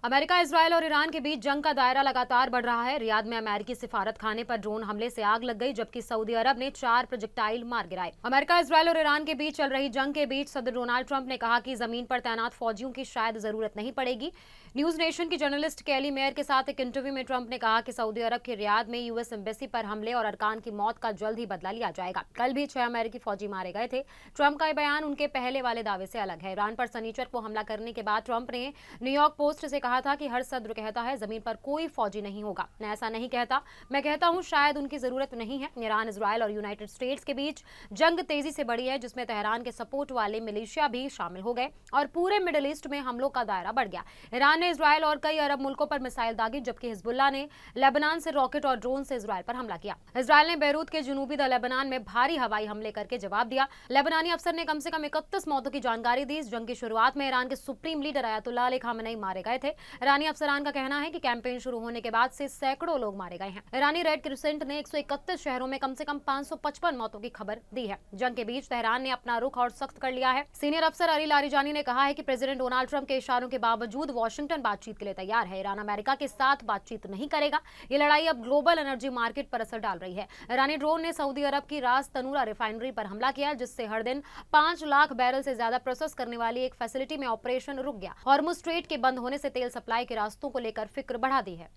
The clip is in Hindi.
अमेरिका, इजरायल और ईरान के बीच जंग का दायरा लगातार बढ़ रहा है। रियाद में अमेरिकी सिफारत खाने पर ड्रोन हमले से आग लग गई, जबकि सऊदी अरब ने 4 प्रोजेक्टाइल मार गिराए। अमेरिका, इजरायल और ईरान के बीच चल रही जंग के बीच सदर डोनाल्ड ट्रंप ने कहा कि जमीन पर तैनात फौजियों की शायद जरूरत नहीं पड़ेगी। न्यूज नेशन की जर्नलिस्ट कैली मेयर के साथ एक इंटरव्यू में ट्रंप ने कहा कि सऊदी अरब के रियाद में यूएस एम्बेसी पर हमले और अरकान की मौत का जल्द ही बदला लिया जाएगा। कल भी 6 अमेरिकी फौजी मारे गए थे। ट्रंप का यह बयान उनके पहले वाले दावे से अलग है। ईरान पर शनिचर को हमला करने के बाद ट्रंप ने न्यूयॉर्क पोस्ट से कहा था कि हर सदर कहता है जमीन पर कोई फौजी नहीं होगा। मैं ऐसा नहीं कहता, मैं कहता हूं शायद उनकी जरूरत नहीं है। ईरान, इजरायल और यूनाइटेड स्टेट्स के बीच जंग तेजी से बढ़ी है, जिसमें तेहरान के सपोर्ट वाले मिलिशिया भी शामिल हो गए और पूरे मिडिल ईस्ट में हमलों का दायरा बढ़ गया। ईरान ने इजरायल और कई अरब मुल्कों पर मिसाइल दागी, जबकि हिजबुल्लाह ने लेबनान से रॉकेट और ड्रोन से इजरायल पर हमला किया। इजरायल ने बेरूत के जनूबी लेबनान में भारी हवाई हमले करके जवाब दिया। लेबनानी अफसर ने कम से कम 31 मौतों की जानकारी दी। इस जंग की शुरुआत में ईरान के supreme leader Ayatollah Ali Khamenei मारे गए थे। ईरानी अफसरान का कहना है कि कैंपेन शुरू होने के बाद से सैकड़ों लोग मारे गए हैं। ईरानी रेड क्रिसेंट ने 131 शहरों में कम से कम 555 मौतों की खबर दी है। जंग के बीच तेहरान ने अपना रुख और सख्त कर लिया है। सीनियर अफसर अली लारिजानी ने कहा है कि प्रेसिडेंट डोनाल्ड ट्रंप के इशारों के बावजूद वॉशिंगटन बातचीत के लिए तैयार है। ईरान अमेरिका के साथ बातचीत नहीं करेगा। ये लड़ाई अब ग्लोबल एनर्जी मार्केट पर असर डाल रही है। ईरानी ड्रोन ने सऊदी अरब की रास तनूरा रिफाइनरी पर हमला किया, जिससे हर दिन 5 लाख बैरल से ज्यादा प्रोसेस करने वाली एक फैसिलिटी में ऑपरेशन रुक गया। हॉर्मुज स्ट्रेट के बंद होने से तेल सप्लाई के रास्तों को लेकर फिक्र बढ़ा दी है।